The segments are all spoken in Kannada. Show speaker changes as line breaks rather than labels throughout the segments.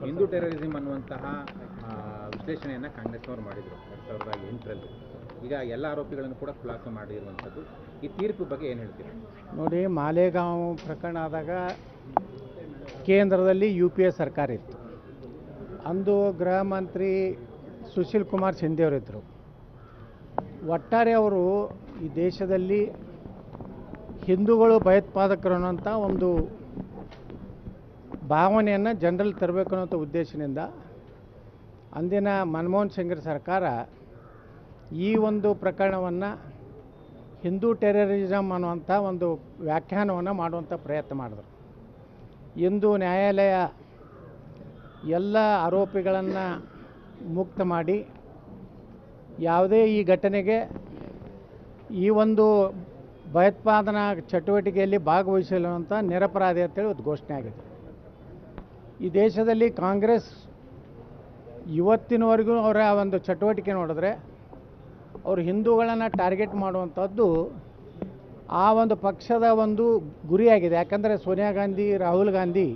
ಹಿಂದೂ ಟೆರರಿಸಂ ಅನ್ನುವಂತಹ ವಿಶ್ಲೇಷಣೆಯನ್ನು ಕಾಂಗ್ರೆಸ್ನವರು ಮಾಡಿದರು 2008ರಲ್ಲಿ. ಈಗ ಎಲ್ಲ ಆರೋಪಿಗಳನ್ನು ಕೂಡ ಖುಲಾಸೆ ಮಾಡಿರುವಂಥದ್ದು. ಈ ತೀರ್ಪು ಬಗ್ಗೆ ಏನು ಹೇಳ್ತೀರಿ?
ನೋಡಿ, ಮಾಲೇಗಾಂವ್ ಪ್ರಕರಣ ಆದಾಗ ಕೇಂದ್ರದಲ್ಲಿ UPA ಸರ್ಕಾರ ಇತ್ತು. ಅಂದು ಗೃಹ ಮಂತ್ರಿ ಸುಶೀಲ್ ಕುಮಾರ್ ಶಿಂದೆ ಅವರಿದ್ದರು. ಒಟ್ಟಾರೆ ಅವರು ಈ ದೇಶದಲ್ಲಿ ಹಿಂದೂಗಳು ಭಯೋತ್ಪಾದಕರು ಅನ್ನೋಂಥ ಒಂದು ಭಾವನೆಯನ್ನು ಜನರಲ್ಲಿ ತರಬೇಕು ಅನ್ನೋಂಥ ಉದ್ದೇಶದಿಂದ ಅಂದಿನ ಮನಮೋಹನ್ ಸಿಂಗ್ರ ಸರ್ಕಾರ ಈ ಒಂದು ಪ್ರಕರಣವನ್ನು ಹಿಂದೂ ಟೆರರಿಸಮ್ ಅನ್ನುವಂಥ ಒಂದು ವ್ಯಾಖ್ಯಾನವನ್ನು ಮಾಡುವಂಥ ಪ್ರಯತ್ನ ಮಾಡಿದ್ರು. ಇಂದು ನ್ಯಾಯಾಲಯ ಎಲ್ಲ ಆರೋಪಿಗಳನ್ನು ಮುಕ್ತ ಮಾಡಿ ಯಾವುದೇ ಈ ಘಟನೆಗೆ ಈ ಒಂದು ಭಯೋತ್ಪಾದನಾ ಚಟುವಟಿಕೆಯಲ್ಲಿ ಭಾಗವಹಿಸಿಲ್ಲ ಅಂತ ನಿರಪರಾಧಿ ಅಂತೇಳಿ ಒಂದು ಘೋಷಣೆ ಆಗಿದೆ. ಈ ದೇಶದಲ್ಲಿ ಕಾಂಗ್ರೆಸ್ ಇವತ್ತಿನವರೆಗೂ ಅವರ ಒಂದು ಚಟುವಟಿಕೆ ನೋಡಿದ್ರೆ ಅವರು ಹಿಂದೂಗಳನ್ನು ಟಾರ್ಗೆಟ್ ಮಾಡುವಂಥದ್ದು ಆ ಒಂದು ಪಕ್ಷದ ಒಂದು ಗುರಿಯಾಗಿದೆ. ಯಾಕಂದರೆ ಸೋನಿಯಾ ಗಾಂಧಿ, ರಾಹುಲ್ ಗಾಂಧಿ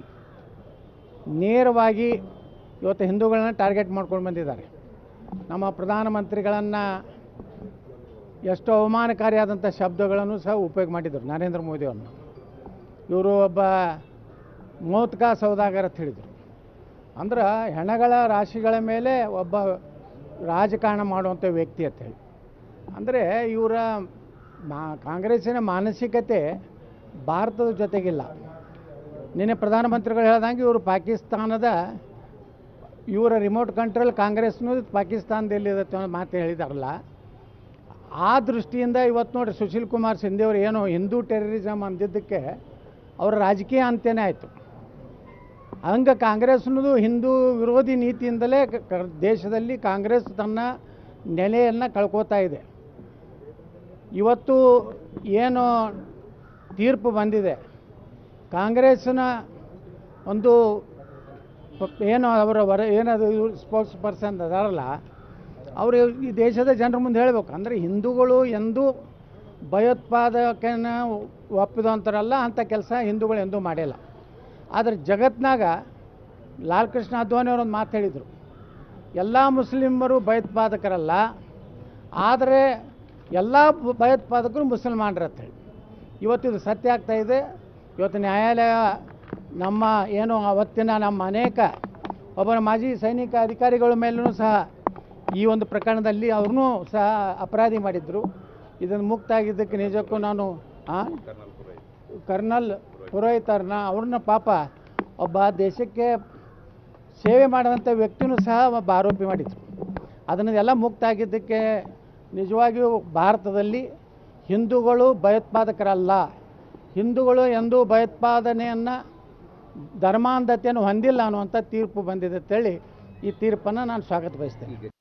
ನೇರವಾಗಿ ಇವತ್ತು ಹಿಂದೂಗಳನ್ನ ಟಾರ್ಗೆಟ್ ಮಾಡ್ಕೊಂಡು ಬಂದಿದ್ದಾರೆ. ನಮ್ಮ ಪ್ರಧಾನಮಂತ್ರಿಗಳನ್ನು ಎಷ್ಟೋ ಅವಮಾನಕಾರಿಯಾದಂಥ ಶಬ್ದಗಳನ್ನು ಸಹ ಉಪಯೋಗ ಮಾಡಿದರು ನರೇಂದ್ರ ಮೋದಿಯವ್ರನ್ನ. ಇವರು ಒಬ್ಬ ಮೋತ್ಕಾ ಸೌದಾಗರ ಅಂತ ಹೇಳಿದರು. ಅಂದ್ರೆ ಹೆಣಗಳ ರಾಶಿಗಳ ಮೇಲೆ ಒಬ್ಬ ರಾಜಕಾರಣ ಮಾಡುವಂಥ ವ್ಯಕ್ತಿ ಅಂತ ಹೇಳಿ. ಅಂದರೆ ಇವರ ಕಾಂಗ್ರೆಸ್ಸಿನ ಮಾನಸಿಕತೆ ಭಾರತದ ಜೊತೆಗಿಲ್ಲ. ನಿನ್ನೆ ಪ್ರಧಾನಮಂತ್ರಿಗಳು ಹೇಳ್ದಂಗೆ ಇವರು ಪಾಕಿಸ್ತಾನದ ಇವರ ರಿಮೋಟ್ ಕಂಟ್ರೋಲ್ ಕಾಂಗ್ರೆಸ್ನೂ ಪಾಕಿಸ್ತಾನದಲ್ಲಿದೆ ಅನ್ನೋ ಮಾತು ಹೇಳಿದಾರಲ್ಲ. ಆ ದೃಷ್ಟಿಯಿಂದ ಇವತ್ತು ನೋಡಿ, ಸುಶೀಲ್ ಕುಮಾರ್ ಶಿಂದೆ ಅವರು ಏನೋ ಹಿಂದೂ ಟೆರರಿಸಮ್ ಅಂದಿದ್ದಕ್ಕೆ ಅವರ ರಾಜಕೀಯ ಅಂತ್ಯನೇ ಆಯಿತು. ಹಂಗೆ ಕಾಂಗ್ರೆಸ್ನದು ಹಿಂದೂ ವಿರೋಧಿ ನೀತಿಯಿಂದಲೇ ದೇಶದಲ್ಲಿ ಕಾಂಗ್ರೆಸ್ ತನ್ನ ನೆಲೆಯನ್ನು ಕಳ್ಕೋತಾ ಇದೆ. ಇವತ್ತು ಏನು ತೀರ್ಪು ಬಂದಿದೆ, ಕಾಂಗ್ರೆಸ್ಸಿನ ಒಂದು ಏನು ಅವರ ಏನದು ಸ್ಪೋಕ್ಸ್ ಪರ್ಸನ್ ಅದಾರಲ್ಲ, ಅವರು ಈ ದೇಶದ ಜನರ ಮುಂದೆ ಹೇಳಬೇಕು. ಅಂದರೆ ಹಿಂದೂಗಳು ಎಂದೂ ಭಯೋತ್ಪಾದಕನ ಒಪ್ಪಿದಂಥರಲ್ಲ, ಅಂಥ ಕೆಲಸ ಹಿಂದೂಗಳು ಎಂದೂ ಮಾಡಿಲ್ಲ. ಆದರೆ ಜಗತ್ತಿನಾಗ ಲಾಲ್ ಕೃಷ್ಣ ಅದ್ವಾನಿ ಅವರೊಂದು ಮಾತು ಹೇಳಿದರು, ಎಲ್ಲ ಮುಸ್ಲಿಮರು ಭಯೋತ್ಪಾದಕರಲ್ಲ, ಆದರೆ ಎಲ್ಲ ಭಯೋತ್ಪಾದಕರು ಮುಸಲ್ಮಾನರಂತ ಹೇಳಿ. ಇವತ್ತಿದು ಸತ್ಯ ಆಗ್ತಾಯಿದೆ. ಇವತ್ತು ನ್ಯಾಯಾಲಯ ನಮ್ಮ ಏನು ಅವತ್ತಿನ ನಮ್ಮ ಅನೇಕ ಒಬ್ಬರ ಮಾಜಿ ಸೈನಿಕ ಅಧಿಕಾರಿಗಳ ಮೇಲೂ ಸಹ ಈ ಒಂದು ಪ್ರಕರಣದಲ್ಲಿ ಅವ್ರನ್ನೂ ಸಹ ಅಪರಾಧಿ ಮಾಡಿದರು. ಇದನ್ನು ಮುಕ್ತ ಆಗಿದ್ದಕ್ಕೆ ನಿಜಕ್ಕೂ ನಾನು ಕರ್ನಲ್ ಪುರೋಹಿತರನ್ನ ಅವ್ರನ್ನ ಪಾಪ ಒಬ್ಬ ದೇಶಕ್ಕೆ ಸೇವೆ ಮಾಡಿದಂಥ ವ್ಯಕ್ತಿನೂ ಸಹ ಒಬ್ಬ ಆರೋಪಿ ಮಾಡಿದರು. ಅದನ್ನೆಲ್ಲ ಮುಕ್ತ ಆಗಿದ್ದಕ್ಕೆ ನಿಜವಾಗಿಯೂ ಭಾರತದಲ್ಲಿ ಹಿಂದೂಗಳು ಭಯೋತ್ಪಾದಕರಲ್ಲ, ಹಿಂದೂಗಳು ಎಂದೂ ಭಯೋತ್ಪಾದನೆಯನ್ನು ಧರ್ಮಾಂಧತೆಯನ್ನು ಹೊಂದಿಲ್ಲ ಅನ್ನುವಂಥ ತೀರ್ಪು ಬಂದಿದೆ ಅಂತೇಳಿ ಈ ತೀರ್ಪನ್ನು ನಾನು ಸ್ವಾಗತ ಬಯಸ್ತೇನೆ.